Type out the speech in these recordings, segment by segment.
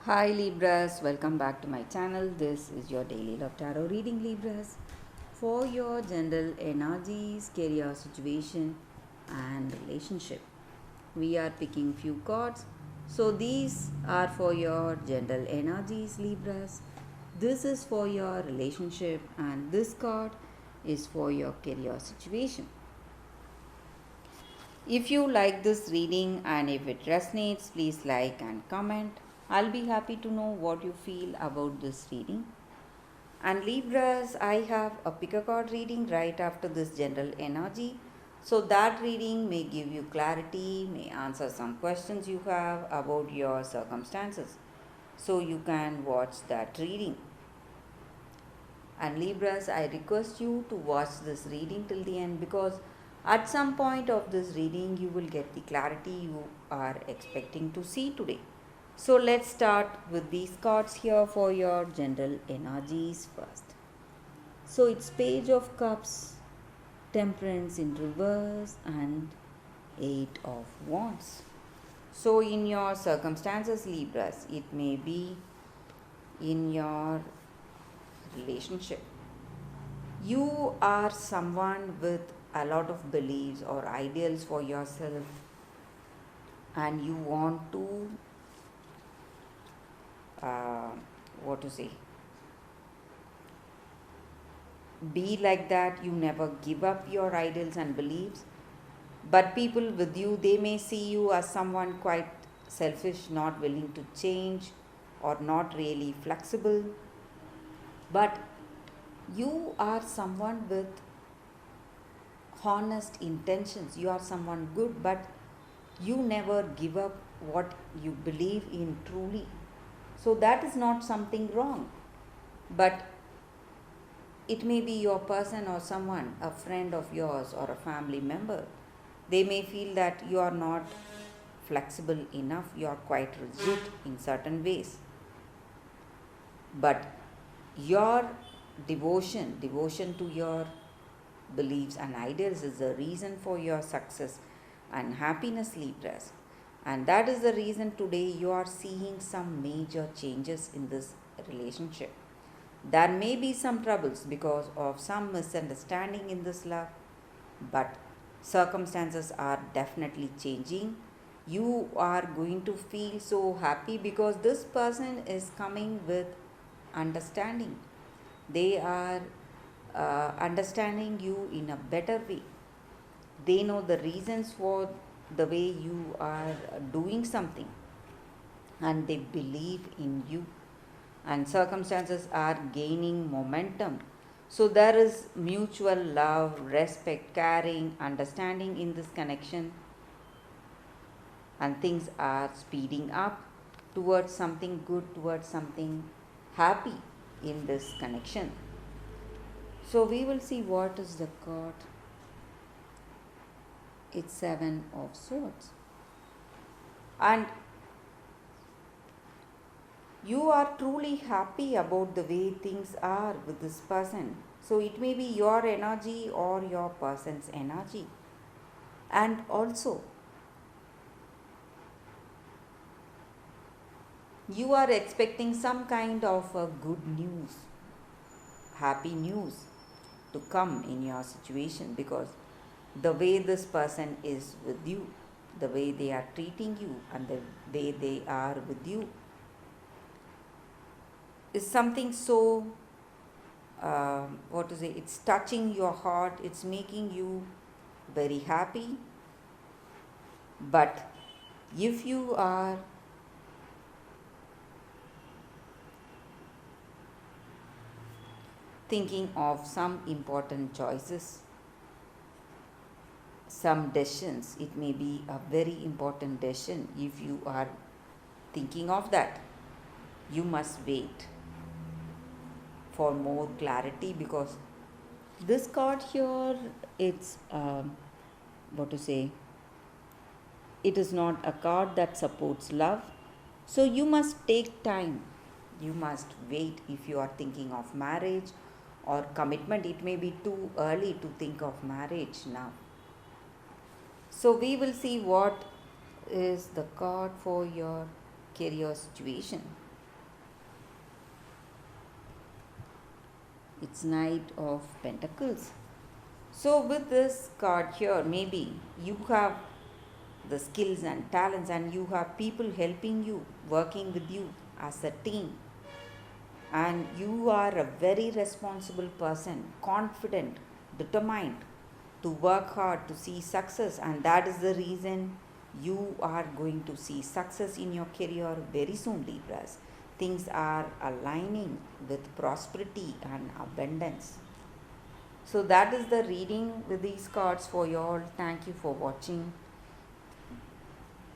Hi Libras, welcome back to my channel. This is your daily love tarot reading, Libras, for your general energies, career situation, and relationship. We are picking few cards. So these are for your general energies, Libras. This is for your relationship, and this card is for your career situation. If you like this reading and if it resonates, please like and comment. I'll be happy to know what you feel about this reading. And Libras, I have a pick a card reading right after this general energy. So that reading may give you clarity, may answer some questions you have about your circumstances. So you can watch that reading. And Libras, I request you to watch this reading till the end because at some point of this reading, you will get the clarity you are expecting to see today. So let's start with these cards here for your general energies first. So it's Page of Cups, Temperance in reverse, and Eight of Wands. So in your circumstances, Libras, it may be in your relationship. You are someone with a lot of beliefs or ideals for yourself, and you want to, uh, what to say, be like that. You never give up your ideals and beliefs. But people with you, they may see you as someone quite selfish, not willing to change, or not really flexible. But you are someone with honest intentions. You are someone good, but you never give up what you believe in truly. So that is not something wrong. But it may be your person or someone, a friend of yours or a family member. They may feel that you are not flexible enough, you are quite rigid in certain ways. But your devotion to your beliefs and ideals is the reason for your success and happiness, Libras. And that is the reason today you are seeing some major changes in this relationship. There may be some troubles because of some misunderstanding in this love, but circumstances are definitely changing. You are going to feel so happy because this person is coming with understanding. They are understanding you in a better way. They know the reasons for the way you are doing something, and they believe in you, and circumstances are gaining momentum. So there is mutual love, respect, caring, understanding in this connection, and things are speeding up towards something good, towards something happy in this connection. So we will see what is the card. It's Seven of Swords. And you are truly happy about the way things are with this person. So it may be your energy or your person's energy. And also, you are expecting some kind of a good news, happy news to come in your situation because the way this person is with you, the way they are treating you, and the way they are with you is something so, what to say, it's touching your heart, it's making you very happy. But if you are thinking of some important choices, some decisions, it may be a very important decision. If you are thinking of that, you must wait for more clarity because this card here, it's what to say, it is not a card that supports love. So you must take time, you must wait. If you are thinking of marriage or commitment, it may be too early to think of marriage now. So we will see what is the card for your career situation. It's Knight of Pentacles. So, with this card here, maybe you have the skills and talents, and you have people helping you, working with you as a team. And you are a very responsible person, confident, determined to work hard to see success, and that is the reason you are going to see success in your career very soon, Libras. Things are aligning with prosperity and abundance. So that is the reading with these cards for you all. Thank you for watching.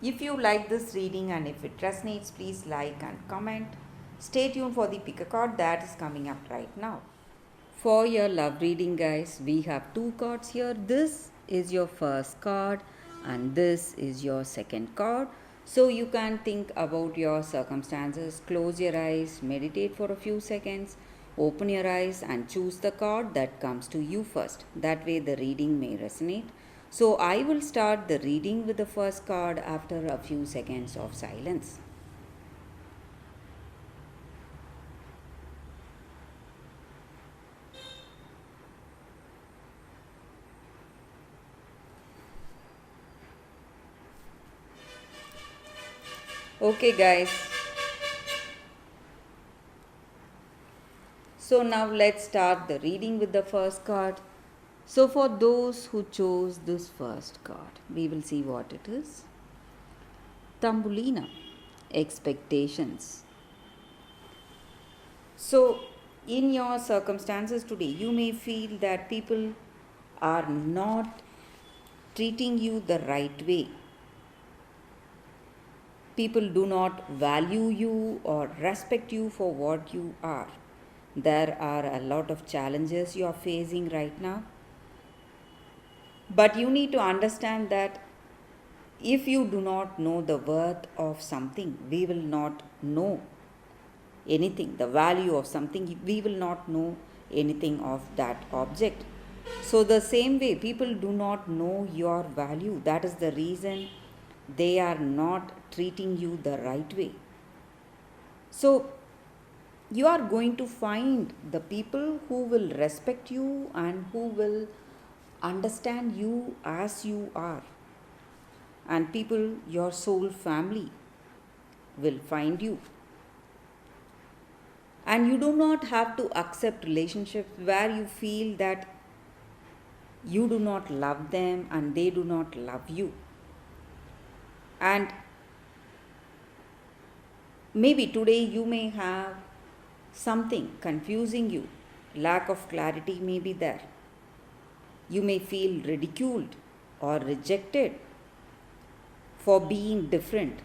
If you like this reading and if it resonates, please like and comment. Stay tuned for the pick a card that is coming up right now. For your love reading, guys, we have two cards here. This is your first card and this is your second card. So you can think about your circumstances, close your eyes, meditate for a few seconds, open your eyes and choose the card that comes to you first. That way the reading may resonate. So I will start the reading with the first card after a few seconds of silence. Okay, guys. So now let's start the reading with the first card. So for those who chose this first card, we will see what it is. Tambulina, expectations. So in your circumstances today, you may feel that people are not treating you the right way. People do not value you or respect you for what you are. There are a lot of challenges you are facing right now. But you need to understand that if you do not know the worth of something, we will not know anything, the value of something, we will not know anything of that object. So, the same way, people do not know your value. That is the reason they are not treating you the right way. So, you are going to find the people who will respect you and who will understand you as you are. And people, your soul family, will find you. And you do not have to accept relationships where you feel that you do not love them and they do not love you. And maybe today you may have something confusing you, lack of clarity may be there. You may feel ridiculed or rejected for being different,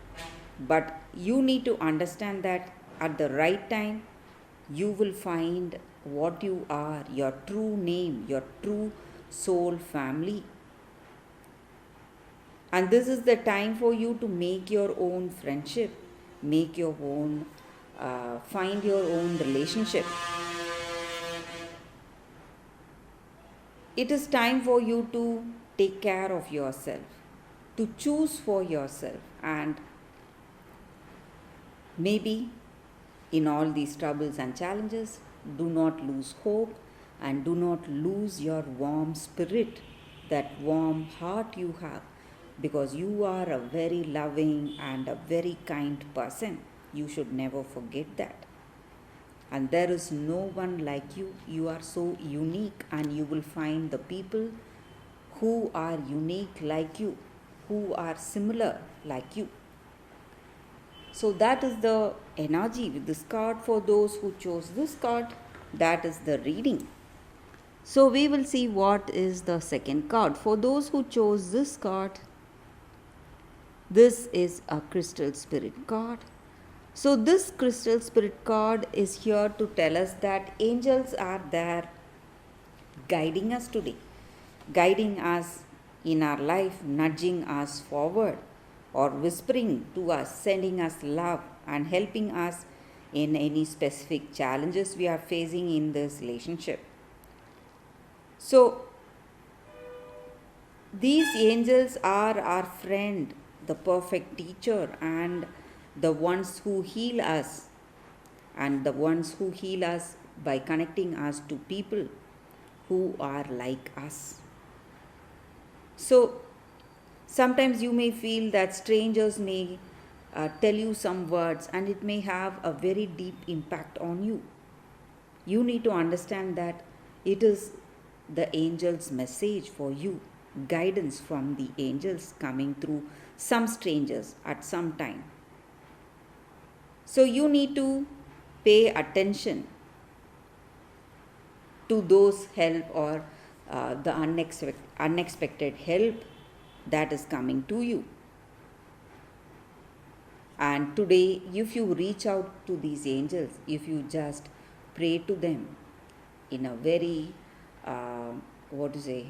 but you need to understand that at the right time you will find what you are, your true name, your true soul family. And this is the time for you to make your own friendship, make your own, find your own relationship. It is time for you to take care of yourself, to choose for yourself, and maybe in all these troubles and challenges, do not lose hope and do not lose your warm spirit, that warm heart you have, because you are a very loving and a very kind person. You should never forget that. And there is no one like you. You are so unique, and you will find the people who are unique like you, who are similar like you. So that is the energy with this card for those who chose this card. That is the reading. So we will see what is the second card. For those who chose this card, this is a crystal spirit card. So this crystal spirit card is here to tell us that angels are there guiding us today, guiding us in our life, nudging us forward, or whispering to us, sending us love and helping us in any specific challenges we are facing in this relationship. So these angels are our friend, the perfect teacher, and the ones who heal us, and the ones who heal us by connecting us to people who are like us. So, sometimes you may feel that strangers may tell you some words and it may have a very deep impact on you. You need to understand that it is the angel's message for you, guidance from the angels coming through some strangers at some time. So you need to pay attention to those help or the unexpected help that is coming to you. And today, if you reach out to these angels, if you just pray to them in a very, what to say,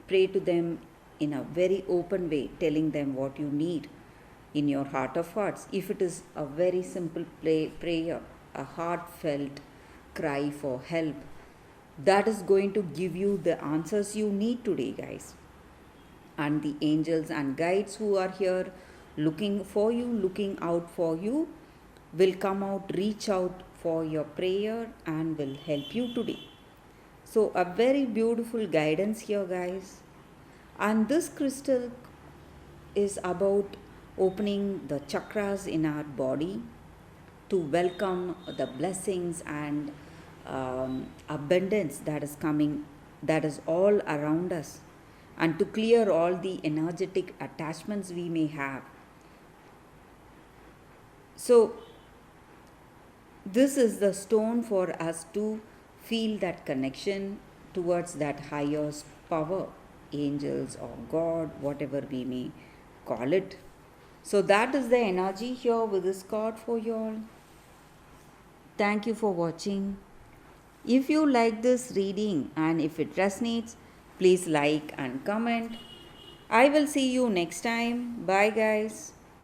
pray to them in a very open way, telling them what you need in your heart of hearts. If it is a very simple prayer, a heartfelt cry for help, that is going to give you the answers you need today, guys. And the angels and guides who are here looking for you, looking out for you, will come out, reach out for your prayer and will help you today. So, a very beautiful guidance here, guys. And this crystal is about opening the chakras in our body to welcome the blessings and abundance that is coming, that is all around us, and to clear all the energetic attachments we may have. So, this is the stone for us to feel that connection towards that higher power, angels or God, whatever we may call it. So, that is the energy here with this card for you all. Thank you for watching. If you like this reading and if it resonates, please like and comment. I will see you next time. Bye, guys.